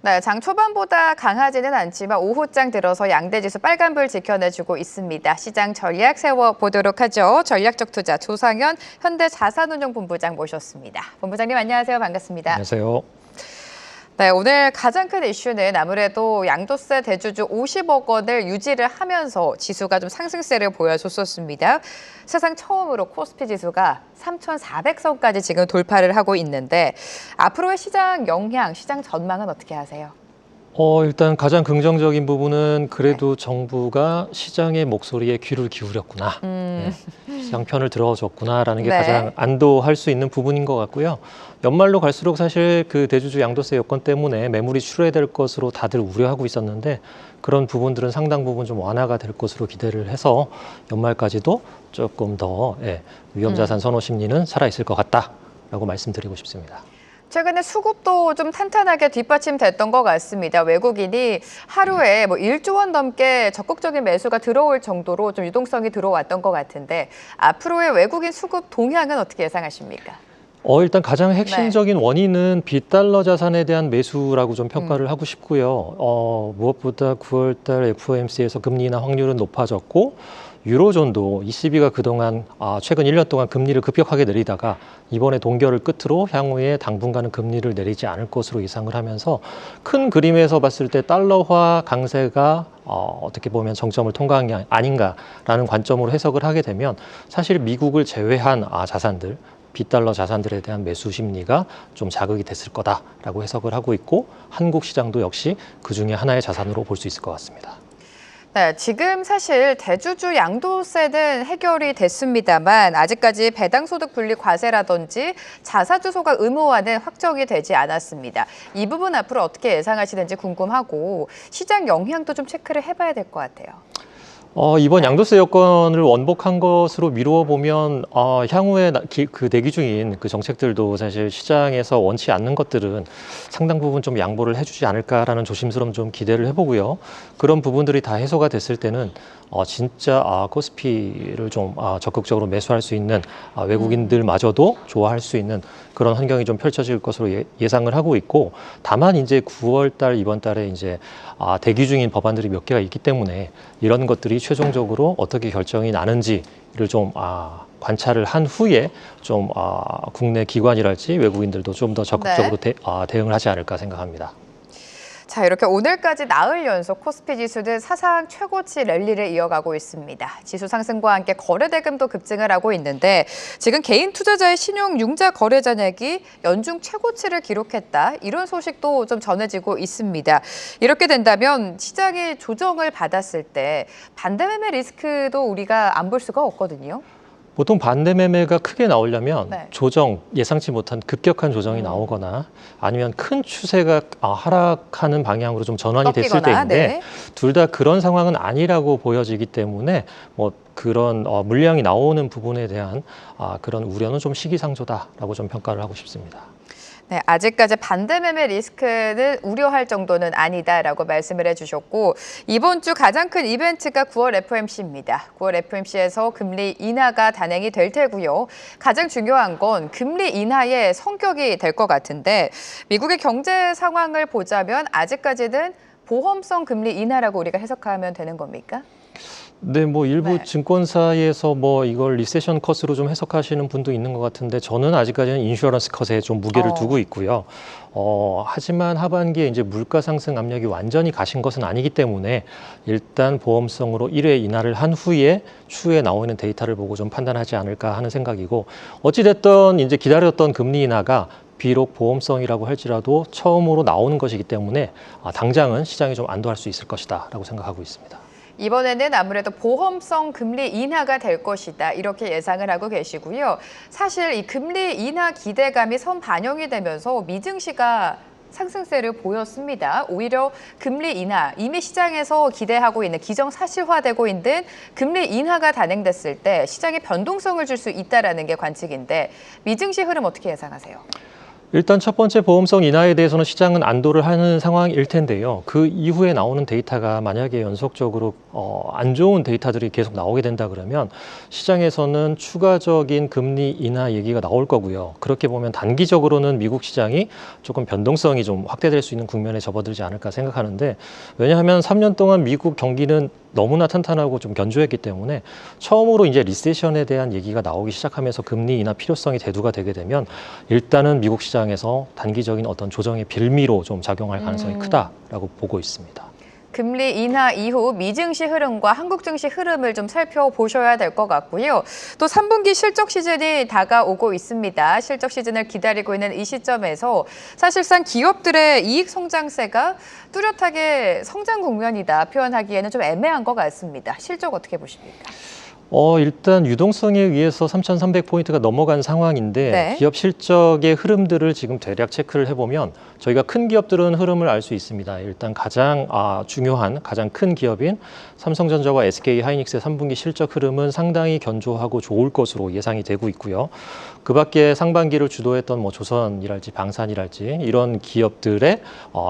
네, 장 초반보다 강하지는 않지만 오후장 들어서 양대지수 빨간불 지켜내주고 있습니다. 시장 전략 세워보도록 하죠. 전략적 투자 조상현 현대자산운용본부장 모셨습니다. 본부장님 안녕하세요. 반갑습니다. 안녕하세요. 네, 오늘 가장 큰 이슈는 아무래도 양도세 대주주 50억 원을 유지를 하면서 지수가 좀 상승세를 보여줬었습니다. 사상 처음으로 코스피 지수가 3,400선까지 지금 돌파를 하고 있는데 앞으로의 시장 영향, 시장 전망은 어떻게 하세요? 일단 가장 긍정적인 부분은 그래도 정부가 시장의 목소리에 귀를 기울였구나. 시장 편을 들어줬구나라는 게 가장 안도할 수 있는 부분인 것 같고요. 연말로 갈수록 사실 그 대주주 양도세 여건 때문에 매물이 출회될 것으로 다들 우려하고 있었는데 그런 부분들은 상당 부분 좀 완화가 될 것으로 기대를 해서 연말까지도 조금 더 위험자산 선호 심리는 살아있을 것 같다라고 말씀드리고 싶습니다. 최근에 수급도 좀 탄탄하게 뒷받침됐던 것 같습니다. 외국인이 하루에 1조 원 넘게 적극적인 매수가 들어올 정도로 좀 유동성이 들어왔던 것 같은데 앞으로의 외국인 수급 동향은 어떻게 예상하십니까? 일단 가장 핵심적인 원인은 빗달러 자산에 대한 매수라고 좀 평가를 하고 싶고요. 무엇보다 9월달 FOMC에서 금리 인하 확률은 높아졌고 유로존도 ECB가 그동안 최근 1년 동안 금리를 급격하게 내리다가 이번에 동결을 끝으로 향후에 당분간은 금리를 내리지 않을 것으로 예상을 하면서 큰 그림에서 봤을 때 달러화 강세가 어떻게 보면 정점을 통과한 게 아닌가라는 관점으로 해석을 하게 되면 사실 미국을 제외한 자산들 빗달러 자산들에 대한 매수 심리가 좀 자극이 됐을 거다라고 해석을 하고 있고 한국 시장도 역시 그중에 하나의 자산으로 볼 수 있을 것 같습니다. 네, 지금 사실 대주주 양도세는 해결이 됐습니다만 아직까지 배당소득 분리 과세라든지 자사주소가 의무화는 확정이 되지 않았습니다. 이 부분 앞으로 어떻게 예상하시는지 궁금하고 시장 영향도 좀 체크를 해봐야 될 것 같아요. 이번 양도세 여건을 원복한 것으로 미루어 보면 향후에 그 대기 중인 그 정책들도 사실 시장에서 원치 않는 것들은 상당 부분 좀 양보를 해주지 않을까라는 조심스러움 좀 기대를 해보고요. 그런 부분들이 다 해소가 됐을 때는 진짜 코스피를 좀 적극적으로 매수할 수 있는 외국인들마저도 좋아할 수 있는 그런 환경이 좀 펼쳐질 것으로 예상을 하고 있고 다만 이제 9월 이번 달에 이제 대기 중인 법안들이 몇 개가 있기 때문에 이런 것들이 최종적으로 어떻게 결정이 나는지를 좀 관찰을 한 후에 좀 국내 기관이랄지 외국인들도 좀 더 적극적으로 대응을 하지 않을까 생각합니다. 자, 이렇게 오늘까지 나흘 연속 코스피 지수는 사상 최고치 랠리를 이어가고 있습니다. 지수 상승과 함께 거래 대금도 급증을 하고 있는데 지금 개인 투자자의 신용 융자 거래 잔액이 연중 최고치를 기록했다. 이런 소식도 좀 전해지고 있습니다. 이렇게 된다면 시장이 조정을 받았을 때 반대 매매 리스크도 우리가 안 볼 수가 없거든요. 보통 반대 매매가 크게 나오려면 조정, 예상치 못한 급격한 조정이 나오거나 아니면 큰 추세가 하락하는 방향으로 좀 전환이 됐을 때인데 둘 다 그런 상황은 아니라고 보여지기 때문에 그런 물량이 나오는 부분에 대한 그런 우려는 좀 시기상조다라고 좀 평가를 하고 싶습니다. 네, 아직까지 반대 매매 리스크는 우려할 정도는 아니다라고 말씀을 해주셨고 이번 주 가장 큰 이벤트가 9월 FOMC입니다. 9월 FOMC에서 금리 인하가 단행이 될 테고요. 가장 중요한 건 금리 인하의 성격이 될 것 같은데 미국의 경제 상황을 보자면 아직까지는 보험성 금리 인하라고 우리가 해석하면 되는 겁니까? 네, 일부 증권사에서 이걸 리세션 컷으로 좀 해석하시는 분도 있는 것 같은데 저는 아직까지는 인슈어런스 컷에 좀 무게를 두고 있고요. 하지만 하반기에 이제 물가 상승 압력이 완전히 가신 것은 아니기 때문에 일단 보험성으로 1회 인하를 한 후에 추후에 나오는 데이터를 보고 좀 판단하지 않을까 하는 생각이고 어찌됐든 이제 기다렸던 금리 인하가 비록 보험성이라고 할지라도 처음으로 나오는 것이기 때문에 당장은 시장이 좀 안도할 수 있을 것이다라고 생각하고 있습니다. 이번에는 아무래도 보험성 금리 인하가 될 것이다 이렇게 예상을 하고 계시고요. 사실 이 금리 인하 기대감이 선반영이 되면서 미증시가 상승세를 보였습니다. 오히려 금리 인하, 이미 시장에서 기대하고 있는 기정사실화되고 있는 금리 인하가 단행됐을 때 시장에 변동성을 줄 수 있다는 게 관측인데 미증시 흐름 어떻게 예상하세요? 일단 첫 번째 보험성 인하에 대해서는 시장은 안도를 하는 상황일 텐데요. 그 이후에 나오는 데이터가 만약에 연속적으로 안 좋은 데이터들이 계속 나오게 된다 그러면 시장에서는 추가적인 금리 인하 얘기가 나올 거고요. 그렇게 보면 단기적으로는 미국 시장이 조금 변동성이 좀 확대될 수 있는 국면에 접어들지 않을까 생각하는데, 왜냐하면 3년 동안 미국 경기는 너무나 탄탄하고 좀 견조했기 때문에 처음으로 이제 리세션에 대한 얘기가 나오기 시작하면서 금리 인하 필요성이 대두가 되게 되면 일단은 미국 시장에서 단기적인 어떤 조정의 빌미로 좀 작용할 가능성이 크다라고 보고 있습니다. 금리 인하 이후 미증시 흐름과 한국 증시 흐름을 좀 살펴보셔야 될 것 같고요. 또 3분기 실적 시즌이 다가오고 있습니다. 실적 시즌을 기다리고 있는 이 시점에서 사실상 기업들의 이익 성장세가 뚜렷하게 성장 국면이다 표현하기에는 좀 애매한 것 같습니다. 실적 어떻게 보십니까? 일단 유동성에 의해서 3,300포인트가 넘어간 상황인데 네. 기업 실적의 흐름들을 지금 대략 체크를 해보면 저희가 큰 기업들은 흐름을 알 수 있습니다. 일단 가장 중요한 가장 큰 기업인 삼성전자와 SK하이닉스의 3분기 실적 흐름은 상당히 견조하고 좋을 것으로 예상이 되고 있고요. 그 밖에 상반기를 주도했던 뭐 조선이랄지 방산이랄지 이런 기업들의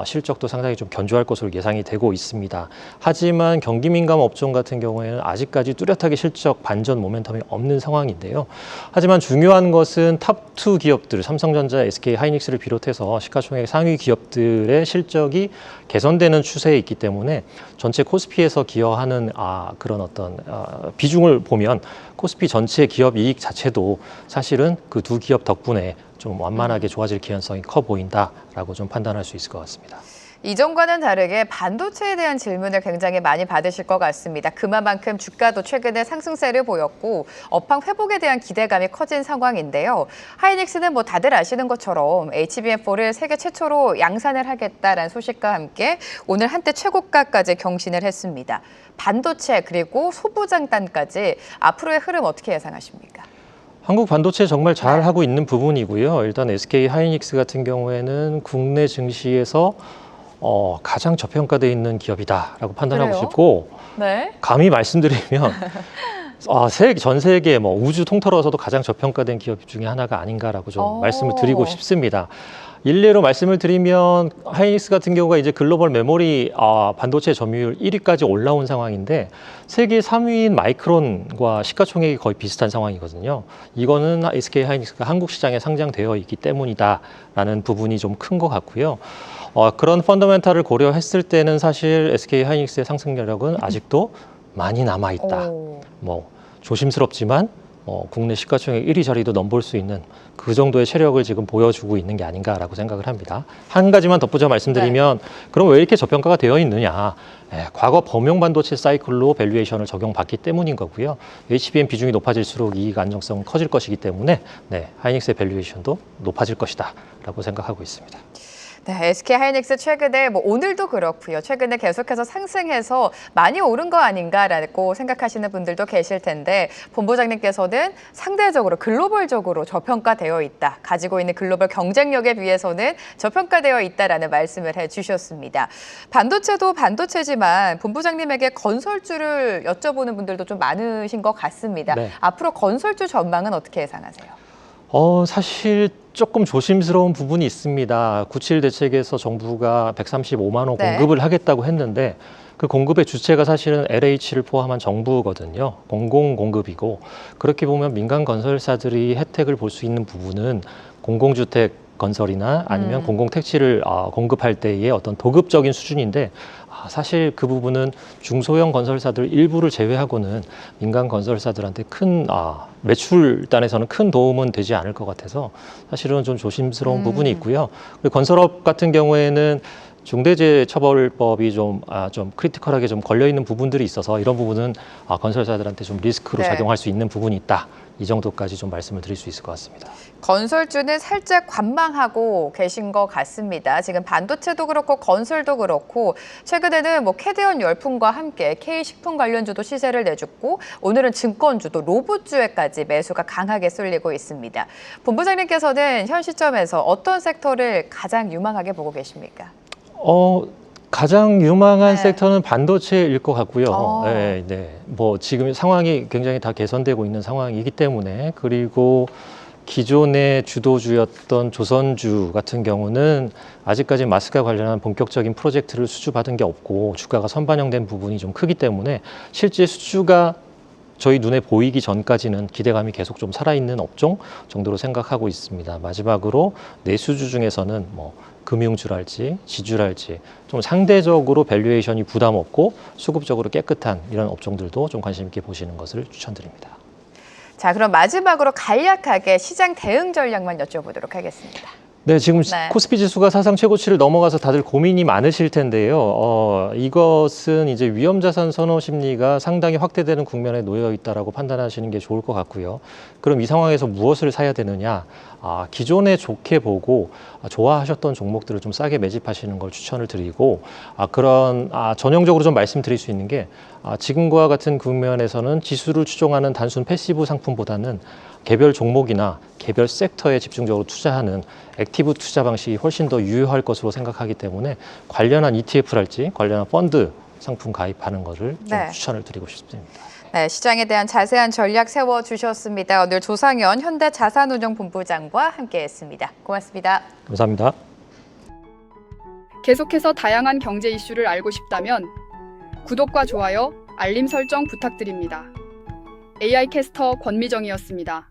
실적도 상당히 좀 견조할 것으로 예상이 되고 있습니다. 하지만 경기 민감 업종 같은 경우에는 아직까지 뚜렷하게 실적 반전 모멘텀이 없는 상황인데요. 하지만 중요한 것은 탑2 기업들, 삼성전자, SK하이닉스를 비롯해서 시가총액 상위 기업들의 실적이 개선되는 추세에 있기 때문에 전체 코스피에서 기여하는 그런 어떤 비중을 보면 코스피 전체 기업 이익 자체도 사실은 그 두 기업 덕분에 좀 완만하게 좋아질 개연성이 커 보인다라고 좀 판단할 수 있을 것 같습니다. 이전과는 다르게 반도체에 대한 질문을 굉장히 많이 받으실 것 같습니다. 그만큼 주가도 최근에 상승세를 보였고 업황 회복에 대한 기대감이 커진 상황인데요. 하이닉스는 뭐 다들 아시는 것처럼 HBM4를 세계 최초로 양산을 하겠다라는 소식과 함께 오늘 한때 최고가까지 경신을 했습니다. 반도체 그리고 소부장단까지 앞으로의 흐름 어떻게 예상하십니까? 한국 반도체 정말 잘 하고 있는 부분이고요. 일단 SK하이닉스 같은 경우에는 국내 증시에서 가장 저평가되어 있는 기업이다라고 판단하고 그래요? 싶고, 네. 감히 말씀드리면 전 세계 뭐 우주 통틀어서도 가장 저평가된 기업 중에 하나가 아닌가라고 좀 말씀을 드리고 싶습니다. 일례로 말씀을 드리면 하이닉스 같은 경우가 이제 글로벌 메모리 반도체 점유율 1위까지 올라온 상황인데 세계 3위인 마이크론과 시가총액이 거의 비슷한 상황이거든요. 이거는 SK 하이닉스가 한국 시장에 상장되어 있기 때문이다라는 부분이 좀 큰 것 같고요. 그런 펀더멘탈을 고려했을 때는 사실 SK 하이닉스의 상승력은 아직도 많이 남아 있다. 뭐 조심스럽지만 국내 시가총액 1위 자리도 넘볼 수 있는 그 정도의 체력을 지금 보여주고 있는 게 아닌가라고 생각을 합니다. 한 가지만 덧붙여 말씀드리면 그럼 왜 이렇게 저평가가 되어 있느냐. 과거 범용 반도체 사이클로 밸류에이션을 적용받기 때문인 거고요. HBM 비중이 높아질수록 이익 안정성은 커질 것이기 때문에 하이닉스의 밸류에이션도 높아질 것이다 라고 생각하고 있습니다. 네, SK하이닉스 최근에 오늘도 그렇고요. 최근에 계속해서 상승해서 많이 오른 거 아닌가라고 생각하시는 분들도 계실 텐데 본부장님께서는 상대적으로 글로벌적으로 저평가되어 있다. 가지고 있는 글로벌 경쟁력에 비해서는 저평가되어 있다라는 말씀을 해주셨습니다. 반도체도 반도체지만 본부장님에게 건설주를 여쭤보는 분들도 좀 많으신 것 같습니다. 네. 앞으로 건설주 전망은 어떻게 예상하세요? 사실 조금 조심스러운 부분이 있습니다. 97 대책에서 정부가 135만 원 공급을 하겠다고 했는데 그 공급의 주체가 사실은 LH를 포함한 정부거든요. 공공 공급이고 그렇게 보면 민간 건설사들이 혜택을 볼 수 있는 부분은 공공주택 건설이나 아니면 공공택지를 공급할 때의 어떤 도급적인 수준인데 사실 그 부분은 중소형 건설사들 일부를 제외하고는 민간 건설사들한테 큰 매출단에서는 큰 도움은 되지 않을 것 같아서 사실은 좀 조심스러운 부분이 있고요. 그리고 건설업 같은 경우에는 중대재해처벌법이 좀 크리티컬하게 좀 걸려 있는 부분들이 있어서 이런 부분은 건설사들한테 좀 리스크로 작용할 수 있는 부분이 있다. 이 정도까지 좀 말씀을 드릴 수 있을 것 같습니다. 건설주는 살짝 관망하고 계신 것 같습니다. 지금 반도체도 그렇고 건설도 그렇고 최근에는 캐대언 열풍과 함께 K식품 관련주도 시세를 내줬고 오늘은 증권주도 로봇주에까지 매수가 강하게 쏠리고 있습니다. 본부장님께서는 현 시점에서 어떤 섹터를 가장 유망하게 보고 계십니까? 가장 유망한 섹터는 반도체일 것 같고요. 지금 상황이 굉장히 다 개선되고 있는 상황이기 때문에 그리고 기존의 주도주였던 조선주 같은 경우는 아직까지 마스크와 관련한 본격적인 프로젝트를 수주받은 게 없고 주가가 선반영된 부분이 좀 크기 때문에 실제 수주가 저희 눈에 보이기 전까지는 기대감이 계속 좀 살아있는 업종 정도로 생각하고 있습니다. 마지막으로 내수주 중에서는 뭐 금융주랄지 지주랄지 좀 상대적으로 밸류에이션이 부담 없고 수급적으로 깨끗한 이런 업종들도 좀 관심 있게 보시는 것을 추천드립니다. 자, 그럼 마지막으로 간략하게 시장 대응 전략만 여쭤보도록 하겠습니다. 네, 지금 네. 코스피 지수가 사상 최고치를 넘어가서 다들 고민이 많으실 텐데요. 이것은 이제 위험자산 선호 심리가 상당히 확대되는 국면에 놓여 있다라고 판단하시는 게 좋을 것 같고요. 그럼 이 상황에서 무엇을 사야 되느냐? 기존에 좋게 보고 좋아하셨던 종목들을 좀 싸게 매집하시는 걸 추천을 드리고 전형적으로 좀 말씀드릴 수 있는 게 지금과 같은 국면에서는 지수를 추종하는 단순 패시브 상품보다는 개별 종목이나 개별 섹터에 집중적으로 투자하는 액티브 투자 방식이 훨씬 더 유효할 것으로 생각하기 때문에 관련한 ETF랄지 관련한 펀드 상품 가입하는 것을 좀 네. 추천을 드리고 싶습니다. 네, 시장에 대한 자세한 전략 세워주셨습니다. 오늘 조상현 현대자산운용본부장과 함께했습니다. 고맙습니다. 감사합니다. 계속해서 다양한 경제 이슈를 알고 싶다면 구독과 좋아요, 알림 설정 부탁드립니다. AI 캐스터 권미정이었습니다.